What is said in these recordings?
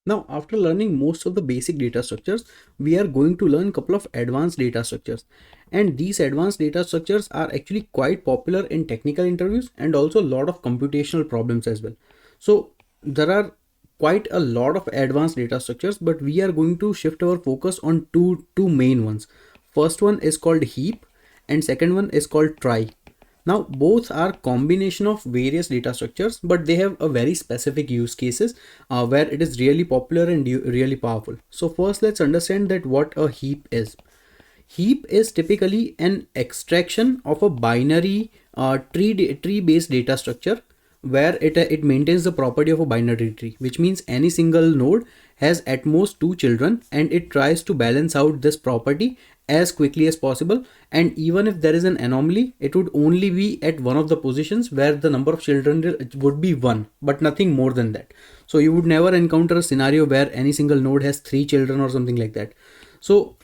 Now, after learning most of the basic data structures, we are going to learn a couple of advanced data structures. And these advanced data structures are actually quite popular in technical interviews and also a lot of computational problems as well. So there are quite a lot of advanced data structures, but we are going to shift our focus on two main ones. First one is called heap and second one is called trie. Now both are combination of various data structures, but they have a very specific use cases where it is really popular and really powerful. So first let's understand that what a heap is. Heap is typically an extraction of a binary tree based data structure where it maintains the property of a binary tree, which means any single node has at most two children and it tries to balance out this property as quickly as possible. And even if there is an anomaly, it would only be at one of the positions where the number of children would be one, but nothing more than that. So you would never encounter a scenario where any single node has three children or something like that. So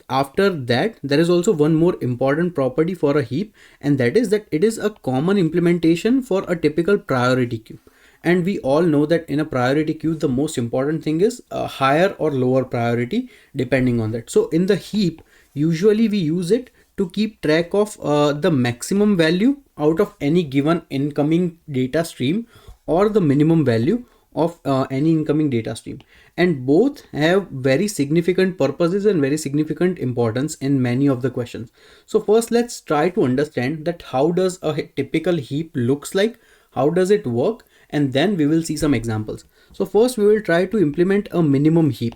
after that, there is also one more important property for a heap, and that is that it is a common implementation for a typical priority queue. And we all know that in a priority queue, the most important thing is a higher or lower priority depending on that. So in the heap, usually we use it to keep track of the maximum value out of any given incoming data stream or the minimum value of any incoming data stream, and both have very significant purposes and very significant importance in many of the questions. So first let's try to understand that how does a typical heap looks like, how does it work, and then we will see some examples. So first we will try to implement a minimum heap.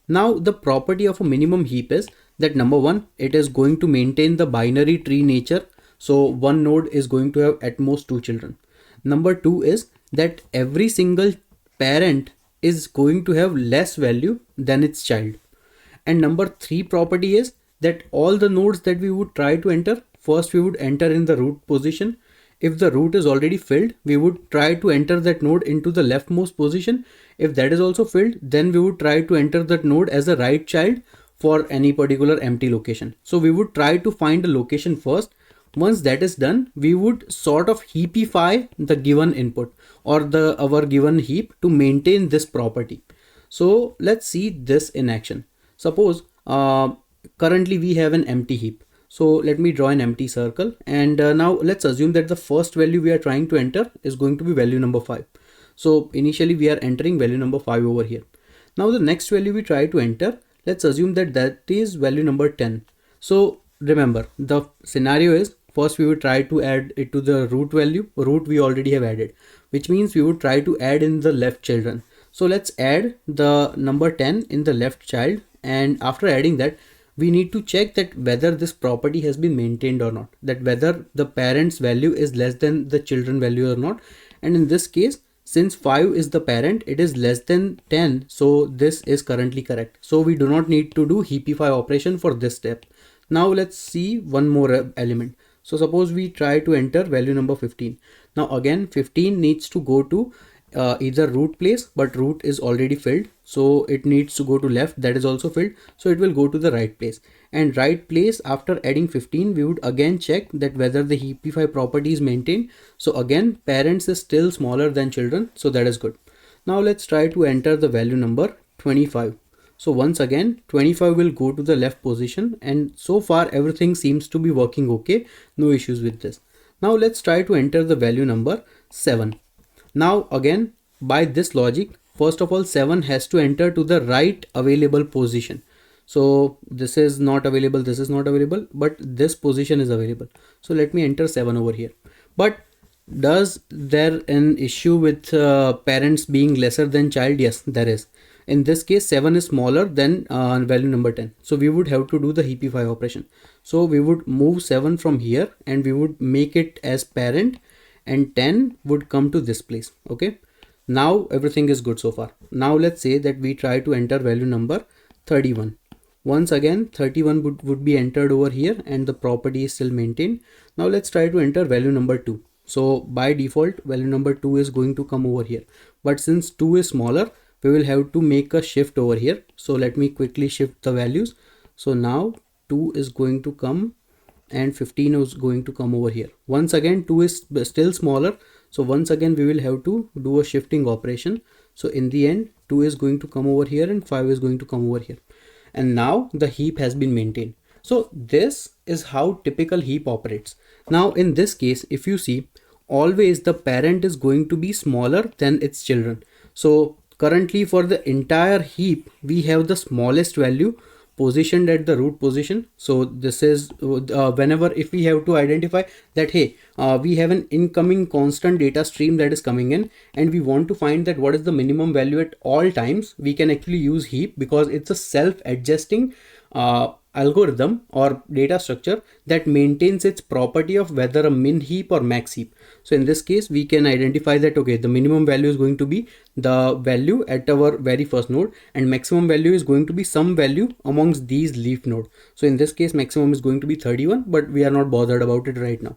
Now the property of a minimum heap is that number one, it is going to maintain the binary tree nature, so one node is going to have at most two children. Number two is that every single parent is going to have less value than its child. And number three property is that all the nodes that we would try to enter, first we would enter in the root position. If the root is already filled, we would try to enter that node into the leftmost position. If that is also filled, then we would try to enter that node as a right child for any particular empty location. So we would try to find a location first. Once that is done, we would sort of heapify the given input or our given heap to maintain this property. So let's see this in action. Suppose currently we have an empty heap. So let me draw an empty circle, and now let's assume that the first value we are trying to enter is going to be value number 5. So initially we are entering value number 5 over here. Now the next value we try to enter, let's assume that that is value number 10. So remember, the scenario is first we would try to add it to the root value. Root we already have added, which means we would try to add in the left children. So let's add the number 10 in the left child, and after adding that, we need to check that whether this property has been maintained or not, that whether the parent's value is less than the children value or not. And in this case, since 5 is the parent, it is less than 10, so this is currently correct. So we do not need to do heapify operation for this step. Now let's see one more element. So suppose we try to enter value number 15. Now again 15 needs to go to either root place, but root is already filled, so it needs to go to left, that is also filled, so it will go to the right place. And right place, after adding 15, we would again check that whether the heapify property is maintained. So again parents is still smaller than children, so that is good. Now let's try to enter the value number 25. So once again 25 will go to the left position, and so far everything seems to be working okay, no issues with this. Now let's try to enter the value number 7. Now again, by this logic, first of all 7 has to enter to the right available position. So this is not available, this is not available, but this position is available. So let me enter 7 over here. But does there an issue with parents being lesser than child? Yes, there is. In this case 7 is smaller than value number 10, so we would have to do the heapify operation. So we would move 7 from here and we would make it as parent, and 10 would come to this place. Okay, now everything is good so far. Now let's say that we try to enter value number 31. Once again 31 would be entered over here and the property is still maintained. Now let's try to enter value number 2. So by default value number 2 is going to come over here, but since 2 is smaller, we will have to make a shift over here. So let me quickly shift the values. So now 2 is going to come and 15 is going to come over here. Once again 2 is still smaller, so once again we will have to do a shifting operation. So in the end 2 is going to come over here, and 5 is going to come over here. And now the heap has been maintained. So this is how typical heap operates. Now in this case, if you see, always the parent is going to be smaller than its children. So currently for the entire heap, we have the smallest value positioned at the root position. So this is whenever, if we have to identify that, hey, we have an incoming constant data stream that is coming in, and we want to find that what is the minimum value at all times, we can actually use heap, because it's a self-adjusting algorithm or data structure that maintains its property of whether a min heap or max heap. So in this case, we can identify that, okay, the minimum value is going to be the value at our very first node, and maximum value is going to be some value amongst these leaf node. So in this case, maximum is going to be 31, but we are not bothered about it right now.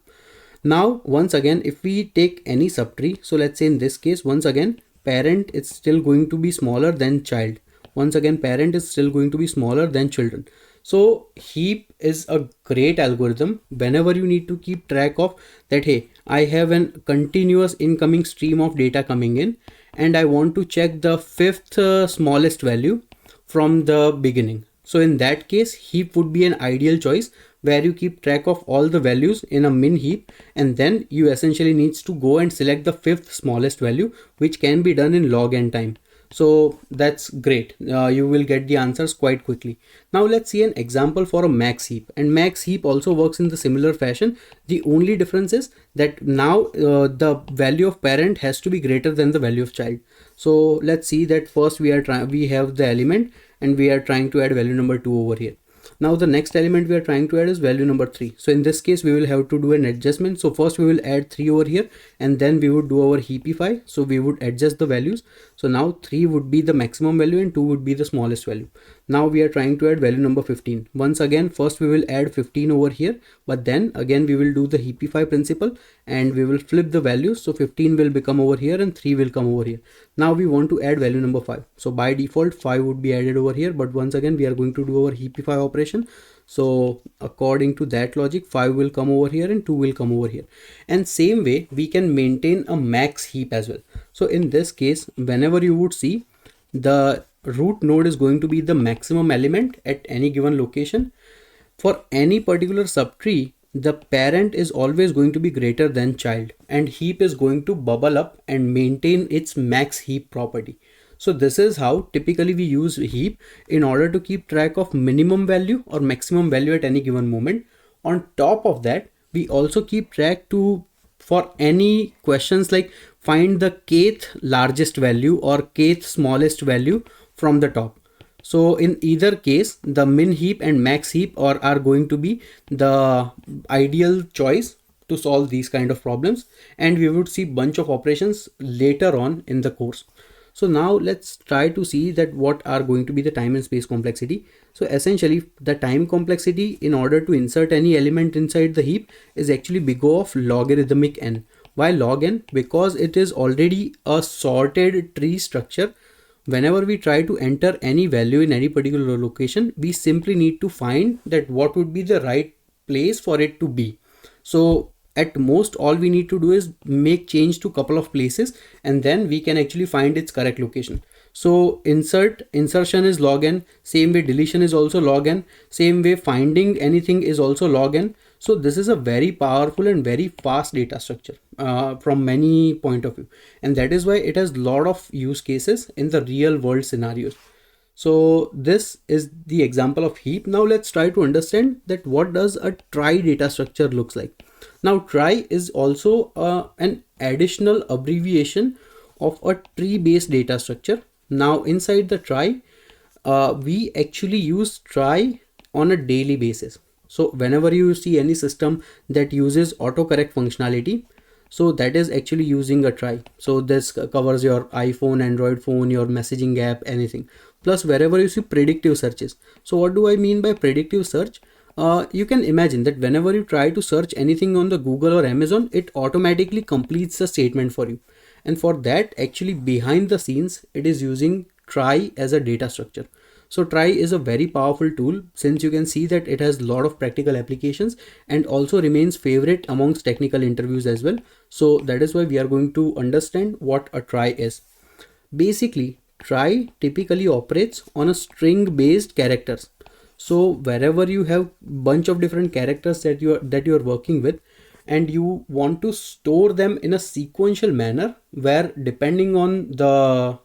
Now, once again, if we take any subtree, so let's say in this case, once again, parent is still going to be smaller than child. Once again, parent is still going to be smaller than children. So heap is a great algorithm whenever you need to keep track of that, hey, I have a continuous incoming stream of data coming in, and I want to check the fifth smallest value from the beginning. So in that case, heap would be an ideal choice, where you keep track of all the values in a min heap, and then you essentially needs to go and select the fifth smallest value, which can be done in log n time. So that's great. You will get the answers quite quickly. Now let's see an example for a max heap, and max heap also works in the similar fashion. The only difference is that now the value of parent has to be greater than the value of child. So let's see that first we have the element, and we are trying to add value number 2 over here. Now the next element we are trying to add is value number 3. So in this case, we will have to do an adjustment. So first we will add 3 over here, and then we would do our heapify. So we would adjust the values. So now 3 would be the maximum value and 2 would be the smallest value. Now we are trying to add value number 15. Once again, first we will add 15 over here, but then again we will do the heapify principle, and we will flip the values. So 15 will become over here and 3 will come over here. Now we want to add value number 5. So by default 5 would be added over here, but once again we are going to do our heapify operation. So according to that logic, 5 will come over here and 2 will come over here. And same way we can maintain a max heap as well. So in this case, whenever you would see, the root node is going to be the maximum element at any given location. For any particular subtree, the parent is always going to be greater than child, and heap is going to bubble up and maintain its max heap property. So this is how typically we use heap in order to keep track of minimum value or maximum value at any given moment. On top of that, we also keep track for any questions like find the kth largest value or kth smallest value from the top. So in either case, the min heap and max heap are going to be the ideal choice to solve these kind of problems, and we would see bunch of operations later on in the course. So now let's try to see that what are going to be the time and space complexity. So essentially the time complexity in order to insert any element inside the heap is actually big O of logarithmic n. Why log n? Because it is already a sorted tree structure. Whenever we try to enter any value in any particular location, we simply need to find that what would be the right place for it to be. So at most, all we need to do is make change to couple of places, and then we can actually find its correct location. So insertion is log n, same way deletion is also log n, same way finding anything is also log n. So this is a very powerful and very fast data structure from many point of view, and that is why it has lot of use cases in the real world scenarios. So this is the example of heap. Now let's try to understand that what does a trie data structure looks like. Now trie is also an additional abbreviation of a tree based data structure. Now inside the trie, we actually use trie on a daily basis. So whenever you see any system that uses autocorrect functionality, so that is actually using a trie. So this covers your iPhone, Android phone, your messaging app, anything. Plus wherever you see predictive searches. So what do I mean by predictive search? You can imagine that whenever you try to search anything on the Google or Amazon, it automatically completes the statement for you. And for that, actually behind the scenes, it is using trie as a data structure. So trie is a very powerful tool, since you can see that it has a lot of practical applications and also remains favorite amongst technical interviews as well. So that is why we are going to understand what a trie is. Basically, trie typically operates on a string based characters. So wherever you have bunch of different characters that you're working with, and you want to store them in a sequential manner where depending on the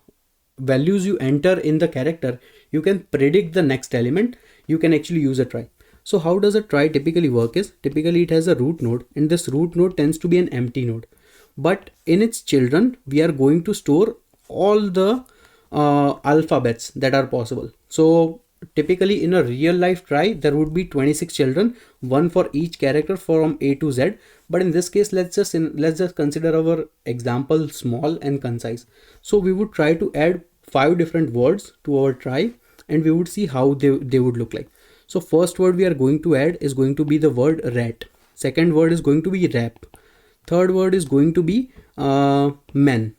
values you enter in the character, you can predict the next element, you can actually use a trie. So how does a trie typically work is, typically it has a root node, and this root node tends to be an empty node, but in its children we are going to store all the alphabets that are possible. So typically in a real life trie there would be 26 children, one for each character from A to Z, but in this case let's just consider our example small and concise. So we would try to add 5 different words to our trie, and we would see how they would look like. So first word we are going to add is going to be the word rat, second word is going to be rap, third word is going to be men,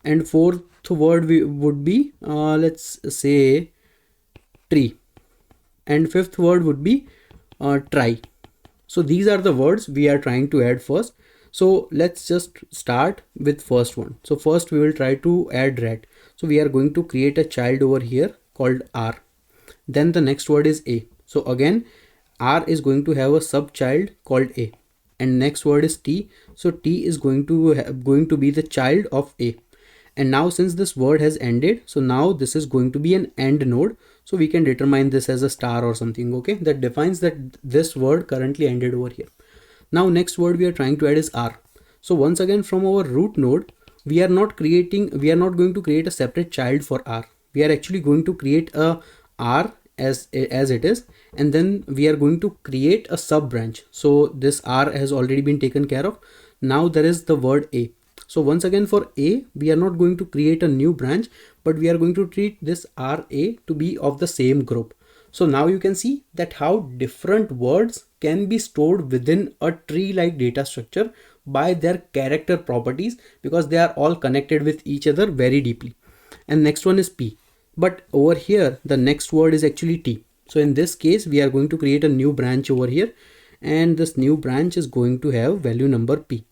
and fourth word would be let's say tree, and fifth word would be try. So these are the words we are trying to add first. So let's just start with first one. So first we will try to add rat. So we are going to create a child over here called R. Then the next word is A. So again R is going to have a sub child called A, and next word is T. So T is going to be the child of A. And now since this word has ended, so now this is going to be an end node, so we can determine this as a star or something, okay, that defines that this word currently ended over here. Now next word we are trying to add is R. So once again from our root node we are not going to create a separate child for R. We are actually going to create a R as it is, and then we are going to create a sub branch. So this R has already been taken care of. Now there is the word A. So once again for A we are not going to create a new branch, but we are going to treat this RA to be of the same group. So now you can see that how different words can be stored within a tree like data structure by their character properties, because they are all connected with each other very deeply. And next one is P, but over here the next word is actually T. So in this case we are going to create a new branch over here, and this new branch is going to have value number P.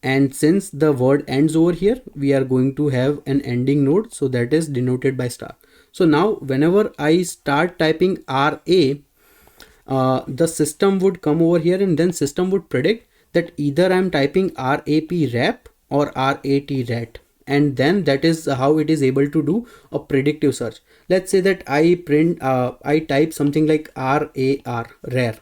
And since the word ends over here we are going to have an ending node, so that is denoted by star. So now whenever I start typing RA, the system would come over here, and then system would predict that either I'm typing RAP rap or RAT rat, and then that is how it is able to do a predictive search. Let's say that I type something like RAR rare,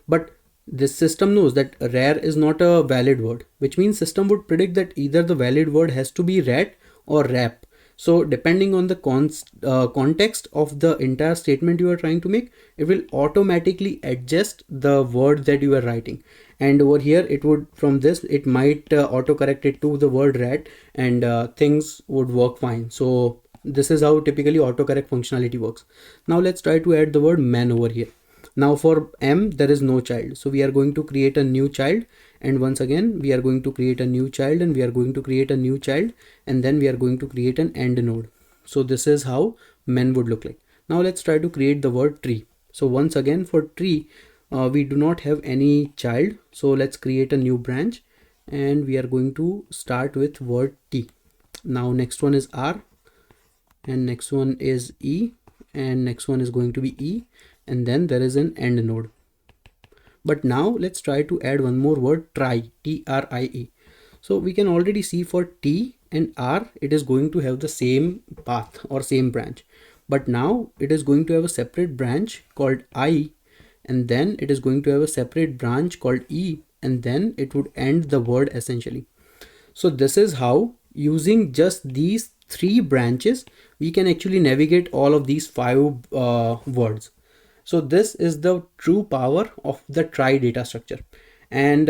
but this system knows that rare is not a valid word, which means system would predict that either the valid word has to be rat or rap. So depending on the context of the entire statement you are trying to make, it will automatically adjust the word that you are writing. And over here it would, from this it might autocorrect it to the word rat, and things would work fine. So this is how typically autocorrect functionality works. Now let's try to add the word man over here. Now for M there is no child, so we are going to create a new child, and once again we are going to create a new child, and we are going to create a new child, and then we are going to create an end node. So this is how men would look like. Now let's try to create the word tree. So once again for tree we do not have any child, so let's create a new branch, and we are going to start with word T. Now next one is R, and next one is E, and next one is going to be E, and then there is an end node. But now let's try to add one more word, trie, TRIE. So we can already see for T and R it is going to have the same path or same branch, but now it is going to have a separate branch called I, and then it is going to have a separate branch called E, and then it would end the word essentially. So this is how, using just these 3 branches, we can actually navigate all of these 5 words. So this is the true power of the trie data structure, and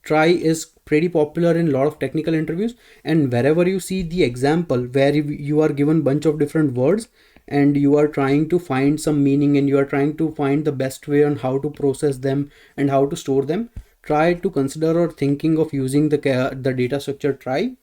trie is pretty popular in a lot of technical interviews, and wherever you see the example where you are given bunch of different words and you are trying to find some meaning, and you are trying to find the best way on how to process them and how to store them, try to consider or thinking of using the data structure trie